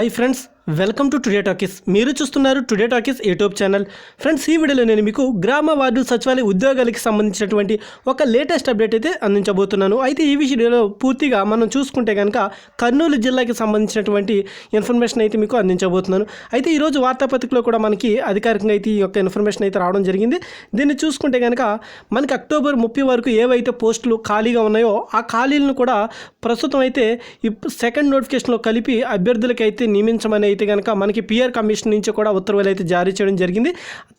Hi friends, welcome to today talkies. మీరు చూస్తున్నారు today talkies YouTube channel. Friends, ఈ వీడియోలో నేను మీకు గ్రామ వార్డు సచివాలయ ఉద్యోగాలకి సంబంధించినటువంటి ఒక లేటెస్ట్ అప్డేట్ అయితే అందించబోతున్నాను. అయితే ఈ వీడియోలో పూర్తిగా మనం చూసుకుంటే కనుక కర్నూలు జిల్లాకి సంబంధించినటువంటి ఇన్ఫర్మేషన్ అయితే మీకు అందించబోతున్నాను. అయితే ఈరోజు వార్తాపత్రికలో కూడా మనకి అధికారికంగా అయితే ఈ యొక్క ఇన్ఫర్మేషన్ అయితే రావడం జరిగింది. దీన్ని చూసుకుంటే కనుక మనకి అక్టోబర్ 30 వరకు ఏవైతే పోస్టులు ఖాళీగా ఉన్నాయో ఆ ఖాళీలను కూడా ప్రస్తుతం అయితే సెకండ్ నోటిఫికేషన్లో కలిపి అభ్యర్థులకి అయితే నియమించమని అయితే కనుక మనకి పిఆర్ కమిషన్ నుంచి కూడా ఉత్తర్వులు అయితే జారీ చేయడం జరిగింది.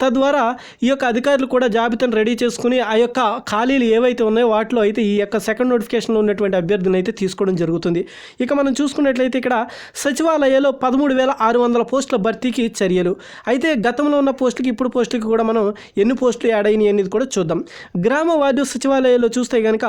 తద్వారా ఈ యొక్క అధికారులు కూడా జాబితాను రెడీ చేసుకుని ఆ యొక్క ఖాళీలు ఏవైతే ఉన్నాయో వాటిలో అయితే ఈ యొక్క సెకండ్ నోటిఫికేషన్లో ఉన్నటువంటి అభ్యర్థులను అయితే తీసుకోవడం జరుగుతుంది. ఇక మనం చూసుకున్నట్లయితే ఇక్కడ సచివాలయంలో 13,600 పోస్టుల భర్తీకి చర్యలు. అయితే గతంలో ఉన్న పోస్టులకి ఇప్పుడు పోస్టులకి కూడా మనం ఎన్ని పోస్టులు యాడ్ అయినాయి అనేది కూడా చూద్దాం. గ్రామ వార్డు సచివాలయంలో చూస్తే కనుక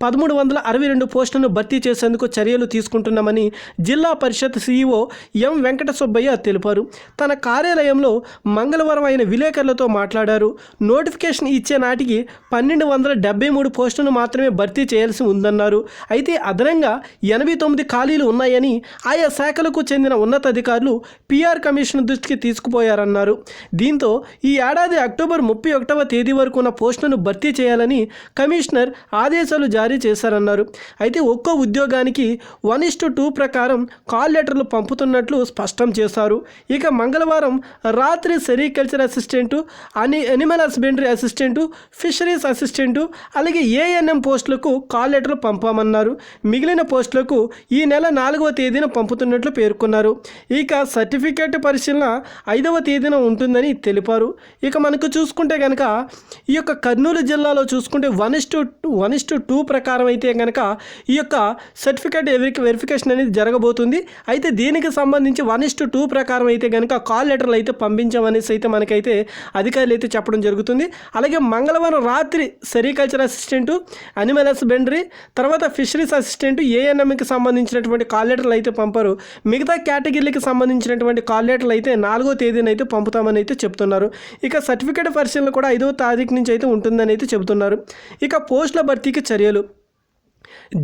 1362 పోస్టులను భర్తీ చేసేందుకు చర్యలు తీసుకుంటున్నామని జిల్లా పరిషత్ సిఇఓ ఎం వెంకట సుబ్బయ్య తెలిపారు. తన కార్యాలయంలో మంగళవారం ఆయన విలేకరులతో మాట్లాడారు. నోటిఫికేషన్ ఇచ్చే నాటికి 1273 పోస్టులను మాత్రమే భర్తీ చేయాల్సి ఉందన్నారు. అయితే అదనంగా 89 ఖాళీలు ఉన్నాయని ఆయా శాఖలకు చెందిన ఉన్నతాధికారులు పిఆర్ కమిషన్ దృష్టికి తీసుకుపోయారన్నారు. దీంతో ఈ ఏడాది అక్టోబర్ 31వ తేదీ వరకు ఉన్న పోస్టులను భర్తీ చేయాలని కమిషనర్ ఆదేశాలు జారీ చేశారన్నారు. అయితే ఒక్కో ఉద్యోగానికి 1:2 ప్రకారం కాల్ లెటర్లు పంపుతున్నట్లు స్పష్టం చేశారు. ఇక మంగళవారం రాత్రి sericulture assistant, animal husbandry assistant, fisheries assistant, అలాగే ఏఎన్ఎం పోస్టులకు కాల్ లెటర్లు పంపామన్నారు. మిగిలిన పోస్టులకు ఈ నెల 4వ తేదీన పంపుతున్నట్లు పేర్కొన్నారు. ఇక సర్టిఫికేట్ పరిశీలన 5వ తేదీన ఉంటుందని తెలిపారు. ఇక మనకు చూసుకుంటే కనుక ఈ యొక్క కర్నూలు జిల్లాలో చూసుకుంటే 1:2 ప్రకారం అయితే కనుక ఈ యొక్క సర్టిఫికేట్ వెరిఫికేషన్ అనేది జరగబోతుంది. అయితే దీనికి సంబంధించి 1:2 ప్రకారం అయితే కనుక కాల్ లెటర్లు అయితే పంపించామనేసి అయితే మనకైతే అధికారులు అయితే చెప్పడం జరుగుతుంది. అలాగే మంగళవారం రాత్రి సెరికల్చర్ అసిస్టెంటు, అనిమల్ హస్బెండరీ, తర్వాత ఫిషరీస్ అసిస్టెంటు, ఏఎన్ఎంకి సంబంధించినటువంటి కాల్ లెటర్లు అయితే పంపారు. మిగతా కేటగిరీలకు సంబంధించినటువంటి కాల్ లెటర్లు అయితే 4వ తేదీన అయితే పంపుతామని అయితే చెప్తున్నారు. ఇక సర్టిఫికేట్ పరిశీలన కూడా 5వ తారీఖు నుంచి అయితే ఉంటుందని అయితే చెబుతున్నారు. ఇక పోస్టుల భర్తీకి చర్యలు.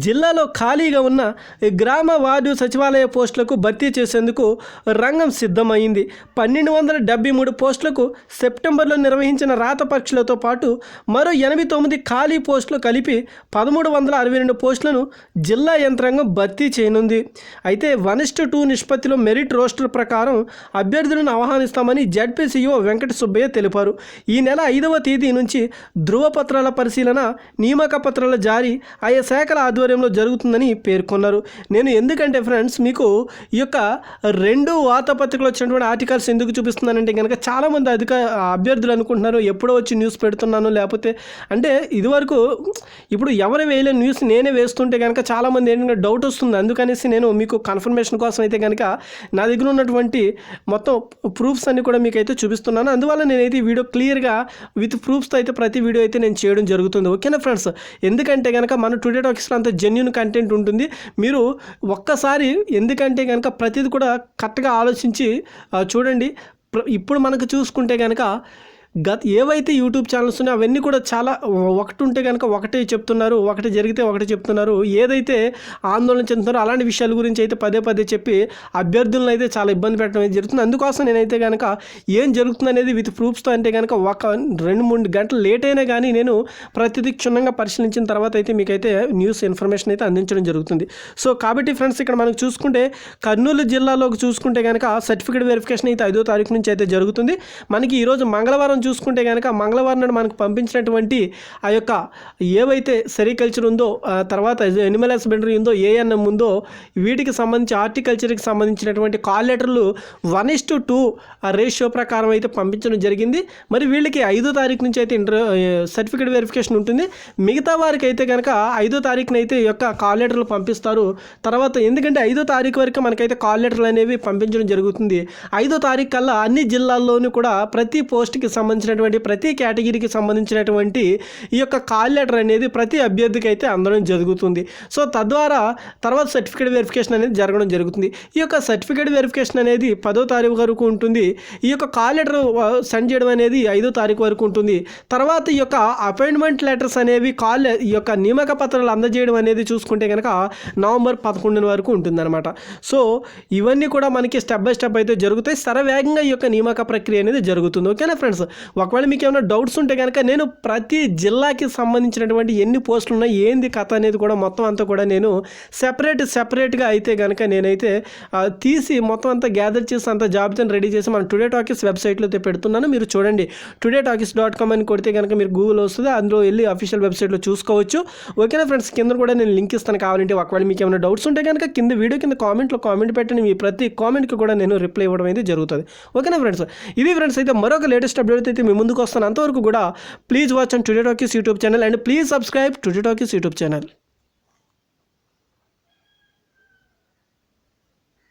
జిల్లాలో ఖాళీగా ఉన్న గ్రామ వార్డు సచివాలయ పోస్టులకు భర్తీ చేసేందుకు రంగం సిద్ధమైంది. 1273 పోస్టులకు సెప్టెంబర్లో నిర్వహించిన రాత పరీక్షలతో పాటు మరో 89 ఖాళీ పోస్టులు కలిపి 1362 పోస్టులను జిల్లా యంత్రాంగం భర్తీ చేయనుంది. అయితే 1:2 నిష్పత్తిలో మెరిట్ రోస్టర్ ప్రకారం అభ్యర్థులను ఆహ్వానిస్తామని జెడ్పీసీఓ వెంకట సుబ్బయ్య తెలిపారు. ఈ నెల 5వ తేదీ నుంచి ధృవపత్రాల పరిశీలన, నియామక పత్రాల జారీ ఆయా శాఖల ఆధ్వర్యంలో జరుగుతుందని పేర్కొన్నారు. నేను ఎందుకంటే ఫ్రెండ్స్ మీకు ఈ యొక్క 2 వార్తాపత్రికలు వచ్చినటువంటి ఆర్టికల్స్ ఎందుకు చూపిస్తున్నానంటే కనుక చాలామంది అభ్యర్థులు అనుకుంటున్నారు ఎప్పుడో వచ్చి న్యూస్ పెడుతున్నాను, లేకపోతే అంటే ఇదివరకు ఇప్పుడు ఎవరు వేయలేని న్యూస్ నేనే వేస్తుంటే కనుక చాలామంది ఏంటంటే డౌట్ వస్తుంది. అందుకనేసి నేను మీకు కన్ఫర్మేషన్ కోసం అయితే కనుక నా దగ్గర ఉన్నటువంటి మొత్తం ప్రూఫ్స్ అన్ని కూడా మీకు అయితే చూపిస్తున్నాను. అందువల్ల నేనైతే ఈ వీడియో క్లియర్గా విత్ ప్రూఫ్స్తో అయితే ప్రతి వీడియో అయితే నేను చేయడం జరుగుతుంది. ఓకేనా ఫ్రెండ్స్? ఎందుకంటే కనుక మన టుడే టాక్స్ అంత జెన్యూన్ కంటెంట్ ఉంటుంది. మీరు ఒక్కసారి ఎందుకంటే కనుక ప్రతిదీ కూడా కరెక్ట్గా ఆలోచించి చూడండి. ఇప్పుడు మనకు చూసుకుంటే కనుక ఏవైతే యూట్యూబ్ ఛానల్స్ ఉన్నాయో అవన్నీ కూడా చాలా ఒకటి ఉంటే కనుక ఒకటే చెప్తున్నారు, ఒకటి జరిగితే ఒకటి చెప్తున్నారు. ఏదైతే ఆందోళన చెందుతున్నారో అలాంటి విషయాల గురించి అయితే పదే చెప్పి అభ్యర్థులను అయితే చాలా ఇబ్బంది పెట్టడం అయితే జరుగుతుంది. అందుకోసం నేనైతే కనుక ఏం జరుగుతుంది అనేది విత్ ప్రూఫ్స్తో అంటే కనుక ఒక 2-3 గంటలు లేట్ అయినా కానీ నేను ప్రతిదీ క్షుణ్ణంగా పరిశీలించిన తర్వాత అయితే మీకైతే న్యూస్ ఇన్ఫర్మేషన్ అయితే అందించడం జరుగుతుంది. సో కాబట్టి ఫ్రెండ్స్, ఇక్కడ మనకు చూసుకుంటే కర్నూలు జిల్లాలోకి చూసుకుంటే కనుక సర్టిఫికేట్ వెరిఫికేషన్ అయితే 5వ తారీఖు నుంచి అయితే జరుగుతుంది. మనకి ఈరోజు మంగళవారం చూసుకుంటే కనుక మంగళవారం నాడు మనకు పంపించినటువంటి ఆ యొక్క ఏవైతే సెరికల్చర్ ఉందో, తర్వాత ఎనిమల్ హస్బెండరీ ఉందో, ఏఎన్ఎం ఉందో, వీటికి సంబంధించి హార్టికల్చర్కి సంబంధించినటువంటి కాల్ లెటర్లు 1:2 రేషియో ప్రకారం అయితే పంపించడం జరిగింది. మరి వీళ్ళకి 5వ తారీఖు నుంచి అయితే సర్టిఫికేట్ వెరిఫికేషన్ ఉంటుంది. మిగతా వారికి అయితే కనుక 5వ తారీఖున అయితే ఈ యొక్క కాల్ లెటర్లు పంపిస్తారు. తర్వాత ఎందుకంటే 5వ తారీఖు వరకు మనకైతే కాల్ లెటర్లు అనేవి పంపించడం జరుగుతుంది. 5వ తారీఖు కల్లా అన్ని జిల్లాల్లోనూ కూడా ప్రతి పోస్ట్కి సంబంధించి సంబంధించినటువంటి ప్రతి కేటగిరీకి సంబంధించినటువంటి ఈ యొక్క కాల్ లెటర్ అనేది ప్రతి అభ్యర్థికి అయితే అందడం జరుగుతుంది. సో తద్వారా తర్వాత సర్టిఫికేట్ వెరిఫికేషన్ అనేది జరగడం జరుగుతుంది. ఈ యొక్క సర్టిఫికేట్ వెరిఫికేషన్ అనేది 10వ తారీఖు వరకు ఉంటుంది. ఈ యొక్క కాల్ లెటర్ సెండ్ చేయడం అనేది 5వ తారీఖు వరకు ఉంటుంది. తర్వాత ఈ యొక్క అపాయింట్మెంట్ లెటర్స్ అనేవి ఈ యొక్క నియామక పత్రాలు అందజేయడం అనేది చూసుకుంటే కనుక నవంబర్ 11 వరకు ఉంటుందన్నమాట. సో ఇవన్నీ కూడా మనకి స్టెప్ బై స్టెప్ అయితే జరుగుతాయి. శరవేగంగా ఈ యొక్క నియామక ప్రక్రియ అనేది జరుగుతుంది. ఓకేనా ఫ్రెండ్స్, ఒకవేళ మీకు ఏమైనా డౌట్స్ ఉంటే కనుక నేను ప్రతి జిల్లాకి సంబంధించినటువంటి ఎన్ని పోస్టులు ఉన్నాయి, ఏంది కథ అనేది కూడా మొత్తం అంతా కూడా నేను సెపరేట్గా అయితే కనుక నేనైతే తీసి మొత్తం అంతా గ్యాదర్ చేసి అంత జాబితాను రెడీ చేసి మన టుడే టాకీస్ వెబ్సైట్లో అయితే పెడుతున్నాను. మీరు చూడండి, tudetalkies.com అని కొడితే కనుక మీరు గూగుల్ వస్తుంది, అందులో వెళ్ళి అఫీషియల్ వెబ్సైట్లో చూసుకోవచ్చు. ఓకేనా ఫ్రెండ్స్, కింద కూడా నేను లింక్ ఇస్తాను కావాలంటే. ఒకవేళ మీకు ఏమైనా డౌట్స్ ఉంటే కనుక కింద వీడియో కింద కామెంట్ పెట్టండి. మీ ప్రతి కామెంట్కి కూడా నేను రిప్లై ఇవ్వడం అయితే జరుగుతుంది. ఓకేనా ఫ్రెండ్స్, ఇది ఫ్రెండ్స్ అయితే మరొక లేటెస్ట్ అప్డేట్ అయితే మీ ముందుకు వస్తాను. అంతవరకు కూడా please watch and today talkies YouTube channel and please subscribe today talkies YouTube channel.